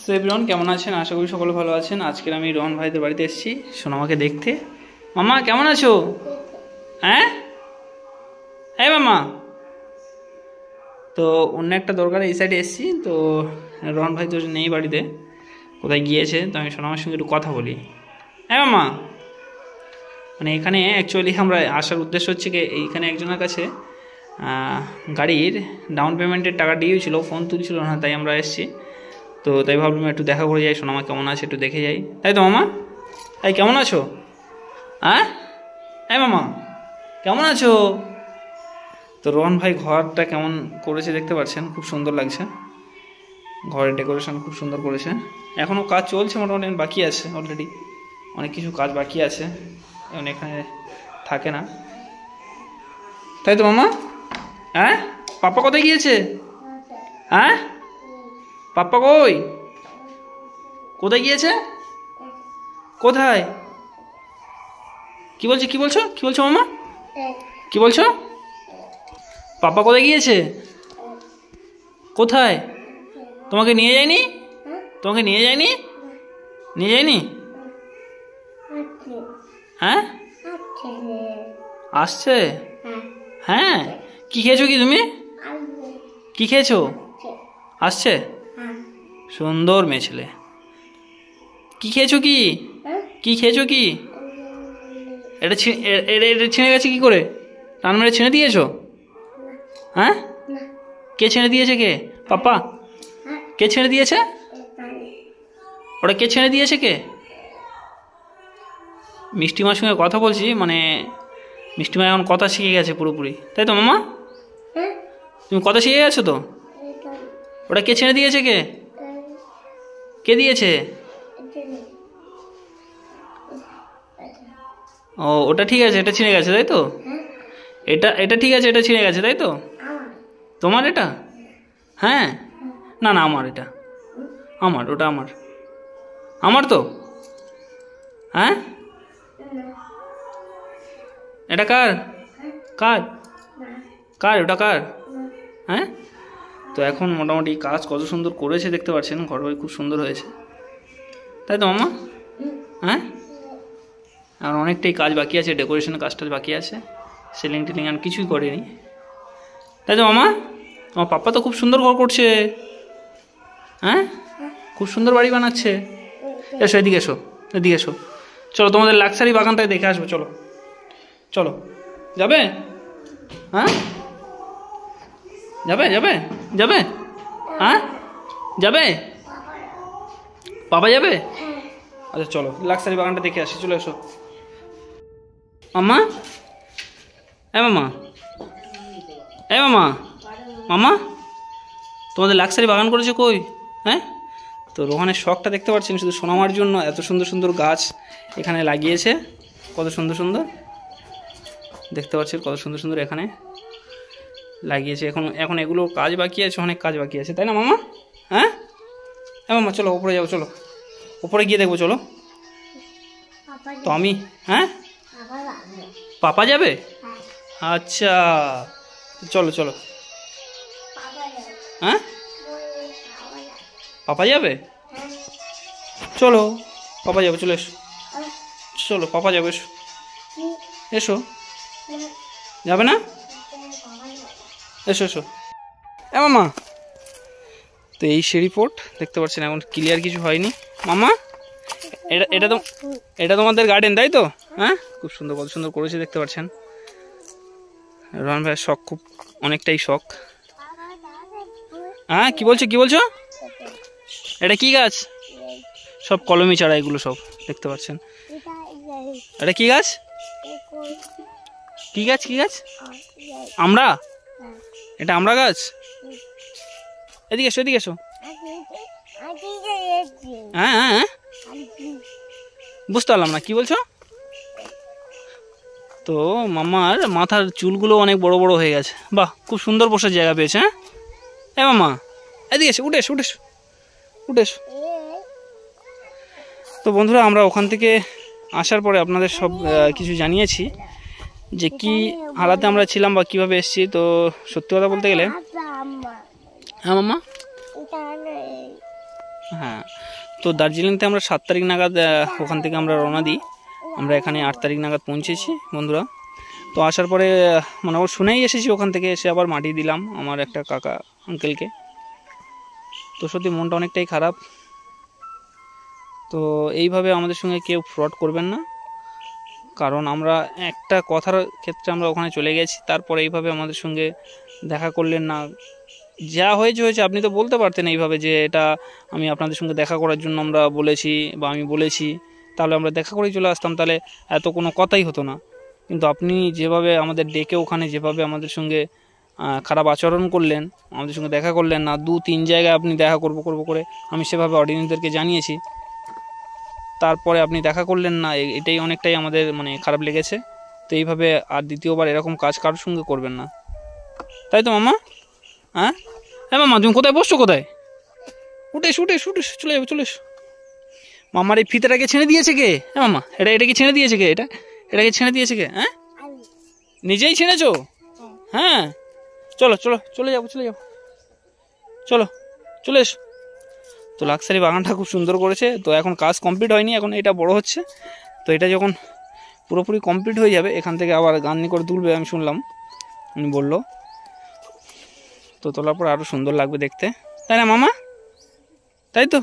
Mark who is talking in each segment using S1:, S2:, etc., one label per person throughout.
S1: So everyone, কেমন আছেন? আশা করি সকলে ভালো আছেন। আজকে আমি রোহন ভাইদের বাড়িতে এসেছি সোনামাকে দেখতে। মামা কেমন আছো? হ্যাঁ হ্যাঁ মামা, তো অন্য একটা দরকারে এই সাইডে এসেছি। তো রোহন ভাই তো নেই বাড়িতে, কোথায় গিয়েছে, তো আমি সোনামার সঙ্গে একটু কথা বলি। হ্যাঁ মামা, মানে এখানে অ্যাকচুয়ালি আমরা আসার উদ্দেশ্য হচ্ছে কি, এইখানে একজনের কাছে গাড়ির ডাউন পেমেন্টের টাকা দিয়েছিল, ফোন তুলছিল না, তাই আমরা এসেছি। তো তাই ভাবলাম একটু দেখা করে যাই, সোনামা কেমন আছে একটু দেখে যাই। তাই তো মামা, তাই কেমন আছো? হ্যাঁ হ্যাঁ মামা, কেমন আছো? তো রোহন ভাই ঘরটা কেমন করেছে দেখতে পাচ্ছেন, খুব সুন্দর লাগছে। ঘরের ডেকোরেশন খুব সুন্দর করেছে। এখনও কাজ চলছে, মোটামুটি বাকি আছে, অলরেডি অনেক কিছু কাজ বাকি আছে, এখন এখানে থাকে না। তাই তো মামা? হ্যাঁ, পাপ্পা কোথায় গিয়েছে? হ্যাঁ, পাপ্পা কই? কোথায় গিয়েছে? কোথায়? কি বলছো, কি বলছো, কি বলছো মামা, কি বলছো? পাপ্পা কোথায় গিয়েছে? কোথায়? তোমাকে নিয়ে যায়নি? তোমাকে নিয়ে যায়নি? নিয়ে যায়নি? হ্যাঁ, আসছে। হ্যাঁ, কি খেয়েছো কি তুমি? কি খেয়েছো? আসছে। সুন্দর মেয়ে ছেলে। কি খেয়েছো কি? কি খেয়েছো কি? এটা এটা ছিঁড়ে গেছে কি করে? টান মেরে ছিঁড়ে দিয়েছো? হ্যাঁ, কে ছিঁড়ে দিয়েছে? কে? পাপ্পা? কে ছিঁড়ে দিয়েছে? ওটা কে ছিঁড়ে দিয়েছে? কে? মিষ্টিমার সঙ্গে কথা বলছি, মানে মিষ্টিমা এখন কথা শিখে গেছে পুরোপুরি, তাই তো মামা? তুমি কথা শিখে গেছো তো? ওটা কে ছিঁড়ে দিয়েছে? কে? কে দিয়েছে? ও, ওটা ঠিক আছে, এটা ছিঁড়ে গেছে তাই তো? এটা এটা ঠিক আছে, এটা ছিঁড়ে গেছে তাই তো? তোমার এটা? হ্যাঁ, না না, আমার এটা, আমার, ওটা আমার, আমার তো। হ্যাঁ, এটা কার? কার? কার ওটা, কার? হ্যাঁ, তো এখন মোটামুটি কাজ কত সুন্দর করেছে দেখতে পাচ্ছেন, ঘর বাড়ি খুব সুন্দর হয়েছে, তাই তো মামা? হ্যাঁ, আর অনেকটাই কাজ বাকি আছে, ডেকোরেশনের কাজটা বাকি আছে, সিলিং টিলিং আর কিছুই করেনি, তাই তো মামা? আমার পাপ্পা তো খুব সুন্দর ঘর করছে। হ্যাঁ, খুব সুন্দর বাড়ি বানাচ্ছে। এসো, এদিকে এসো, এদিকে এসো, চলো তোমাদের লাক্সারি বাগানটাই দেখে আসবো, চলো চলো। যাবে? হ্যাঁ, যাবে যাবে যাবে? হ্যাঁ, যাবে? বাবা যাবে? আচ্ছা চলো, লাক্সারি বাগানটা দেখে আসি, চলে এসো। মামা, এ মামা, এ মামা, মামা, তোমাদের লাক্সারি বাগান করেছে কই? হ্যাঁ, তো রোহানের শখটা দেখতে পাচ্ছেন, শুধু সোনামার জন্য এত সুন্দর সুন্দর গাছ এখানে লাগিয়েছে, কত সুন্দর সুন্দর দেখতে পাচ্ছেন, কত সুন্দর সুন্দর এখানে লাগিয়েছে। এখন এখন এগুলো কাজ বাকি আছে, অনেক কাজ বাকি আছে, তাই না মামা? হ্যাঁ হ্যাঁ মামা, চলো ওপরে যাবো, চলো ওপরে গিয়ে দেখবো, চলো। তো আমি, হ্যাঁ, পাপা যাবে? আচ্ছা, চলো চলো। হ্যাঁ, পাপা যাবে? চলো, পাপা যাবে, চলে এসো, চলো পাপা যাবে, এসো এসো। যাবে না? এসো এসো। এ মামা, তো এই সিঁড়ি পোর্ট দেখতে পাচ্ছেন, এখন ক্লিয়ার কিছু হয়নি। মামা, এটা এটা তো, এটা তোমাদের গার্ডেন তাই তো? হ্যাঁ, খুব সুন্দর, কত সুন্দর করেছে দেখতে পাচ্ছেন। রোহন ভাইয়ের শখ খুব, অনেকটাই শখ। হ্যাঁ, কি বলছো, কি বলছো? এটা কি গাছ? সব কলমি চারা এগুলো সব দেখতে পাচ্ছেন। এটা কি গাছ? কি গাছ, কি গাছ? আমরা? এটা আমরা গাছ? এদিকে এসো, এদিকে এসো। হ্যাঁ হ্যাঁ হ্যাঁ, বুঝতে পারলাম না, কি বলছো? তো মামার মাথার চুলগুলো অনেক বড় বড় হয়ে গেছে, বাহ, খুব সুন্দর বসার জায়গা পেয়েছে। হ্যাঁ মামা, এদিকে এসো, উঠে এসো, উঠে এসো, উঠে এসো। তো বন্ধুরা, আমরা ওখান থেকে আসার পরে আপনাদের সব কিছু জানিয়েছি যে কি হালাতে আমরা ছিলাম বা কীভাবে এসেছি। তো সত্যি কথা বলতে গেলে, হ্যাঁ মাম্মা, হ্যাঁ, তো দার্জিলিংতে আমরা 7 তারিখ নাগাদ ওখান থেকে আমরা রওনা দিই। আমরা এখানে 8 তারিখ নাগাদ পৌঁছেছি বন্ধুরা। তো আসার পরে মানে ও শুনেই এসেছি, ওখান থেকে এসে আবার মাটি দিলাম আমার একটা কাকা আঙ্কেলকে। তো সত্যি মনটা অনেকটাই খারাপ। তো এইভাবে আমাদের সঙ্গে কেউ ফ্রড করবেন না, কারণ আমরা একটা কথার ক্ষেত্রে আমরা ওখানে চলে গেছি, তারপরে এইভাবে আমাদের সঙ্গে দেখা করলেন না। যা হয়েছে হয়েছে, আপনি তো বলতে পারতেন এইভাবে যে এটা আমি আপনাদের সঙ্গে দেখা করার জন্য আমরা বলেছি বা আমি বলেছি, তাহলে আমরা দেখা করেই চলে আসতাম, তাহলে এত কোনো কথাই হতো না। কিন্তু আপনি যেভাবে আমাদের ডেকে ওখানে যেভাবে আমাদের সঙ্গে খারাপ আচরণ করলেন, আমাদের সঙ্গে দেখা করলেন না, 2-3 জায়গায় আপনি দেখা করব করে আমি সেভাবে অডিয়েন্সদেরকে জানিয়েছি, তারপরে আপনি দেখা করলেন না, এটাই অনেকটাই আমাদের মানে খারাপ লেগেছে। তো এইভাবে আর দ্বিতীয়বার এরকম কাজ কারোর সঙ্গে করবেন না, তাই তো মামা? হ্যাঁ হ্যাঁ মামা, তুমি কোথায় বসছো? কোথায়? উঠে চলে যাবো, চলে এসো। মামার এই ফিতেটাকে ছেড়ে দিয়েছে কে? হ্যাঁ মামা, এটাকে ছেড়ে দিয়েছে কে? এটাকে ছেড়ে দিয়েছে কে? হ্যাঁ, নিজেই ছেড়েছো? হ্যাঁ, চলো চলে যাবো, চলে এসো। তো লাক্সারি বাগানটা খুব সুন্দর করেছে। তো এখন কাজ কমপ্লিট হয়নি, এখন এটা বড় হচ্ছে। তো এটা যখন পুরোপুরি কমপ্লিট হয়ে যাবে, এখান থেকে আবার গান্নি করে তুলবে আমি শুনলাম, উনি বললো। তো তোলার পর আরও সুন্দর লাগবে দেখতে, তাই না মামা? তাই তো।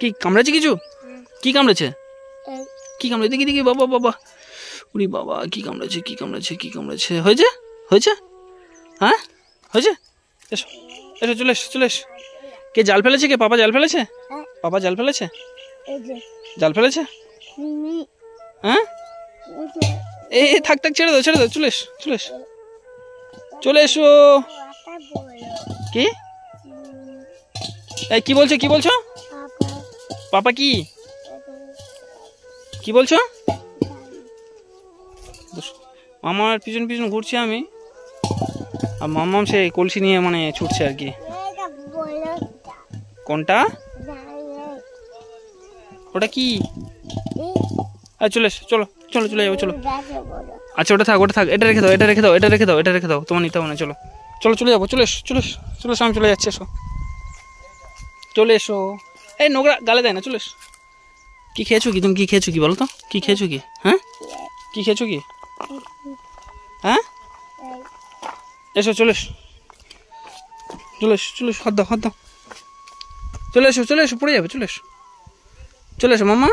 S1: কি কামড়েছে কিছু? কি কামড়েছে? দেখি বাবা উনি বাবা, কি কামড়েছে? হয়েছে? হ্যাঁ হয়েছে। এসো চলে এসো। কে জাল ফেলেছে? কে পাপা জাল ফেলেছে? জাল ফেলেছে? হ্যাঁ, থাক ছেড়ে দাও, চলে এসো। কি বলছো? পাপা কি বলছো? মামার পিছন ঘুরছি আমি, আর মামাম সে কলসি নিয়ে মানে ছুটছে আর কি। কোনটা? ওটা কি? চলে যাবো, চলো। আচ্ছা ওটা থাক, এটা রেখে দাও, তোমার নিতে হবে না। চলে যাবো, চলে এসো, আমি চলে যাচ্ছি। চলে এসো। এই নোংরা গালে দেয় না, চলে এসো। কি খেয়েছো কি তুমি? বলো তো, কি খেয়েছো কি? হ্যাঁ, কি খেয়েছো কি? হ্যাঁ, এসো, চলে এসো, হাত দাও, চলে এসো, পড়ে যাবে, চলে এসো মামা,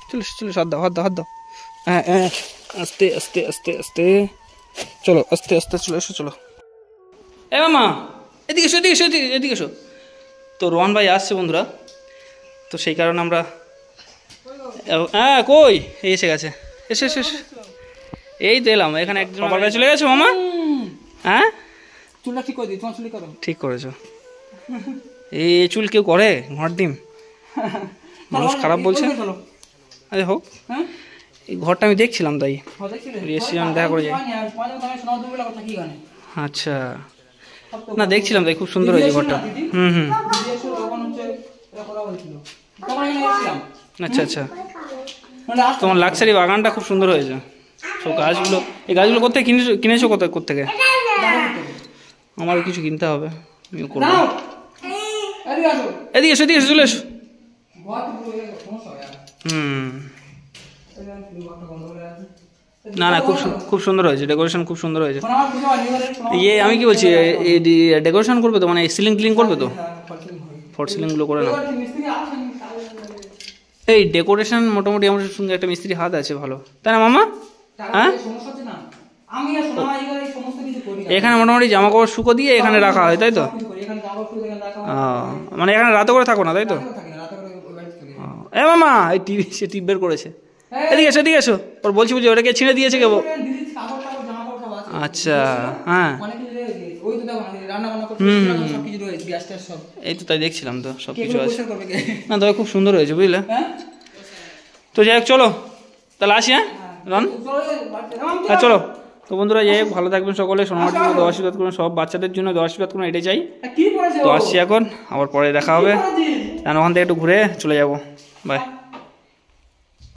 S1: চলে এসো, হাত দাও। হ্যাঁ, আস্তে, চলো, আস্তে চলে এসো, চলো। এ মামা, এদিকে এসো। তো রোহন ভাই আসছে বন্ধুরা, তো সেই কারণে আমরা কই এসে গেছে। এসো, এই তো এলাম। এখানে একজন বাবার কাছে চলে গেছো মামা? হ্যাঁ, চুলটা ঠিক করে দিই, তোমার চুল করো। ঠিক করেছো। এই চুল কেউ করে? ঘর ডিম মানুষ খারাপ বলছে। আরে হোক, এই ঘরটা আমি দেখছিলাম, তাই এসেছিলাম দেখা করে যাই। আচ্ছা, না দেখছিলাম তাই, খুব সুন্দর হয়েছে ঘরটা। আচ্ছা, তোমার লাক্সারি বাগানটা খুব সুন্দর হয়েছে। সব এই গাছগুলো কোথায় কিনেছো? কোথেকে? আমারও কিছু কিনতে হবে, আমিও করবো। এদিকে এসো, চলে এসো। না খুব সুন্দর হয়েছে, ডেকোরেশন খুব সুন্দর হয়েছে। আমি কি বলছি, ডেকোরেশন করবে তো, মানে সিলিং করবে তো? ফর সিলিংগুলো করে না। এই ডেকোরেশন মোটামুটি আমার সঙ্গে একটা মিস্ত্রি হাত আছে ভালো, তাই না মামা? হ্যাঁ, এখানে মোটামুটি জামা কাপড় শুকো দিয়ে এখানে রাখা হয়, তাই তো? মানে এখানে রাতে করে থাকো না, তাই তো? মামা, এই টিভি বের করেছে। এদিকে এসো। ওর বলছি ওটাকে ছিঁড়ে দিয়েছে কেবল। আচ্ছা, হ্যাঁ, এই তো তাই দেখছিলাম, তো সবকিছু আছে না, তবে খুব সুন্দর হয়েছে বুঝলে। তো যাই হোক, চলো তাহলে আসি। হ্যাঁ, চলো। তো বন্ধুরা, যাই হোক, ভালো থাকবেন সকলে, সোনামাটির জন্য দোয়া আশীর্বাদ করুন, সব বাচ্চাদের জন্য দোয়া আশীর্বাদ করুন, এটাই চাই। তো আসছি এখন, আবার পরে দেখা হবে, ওখান থেকে একটু ঘুরে চলে যাবো। বাই।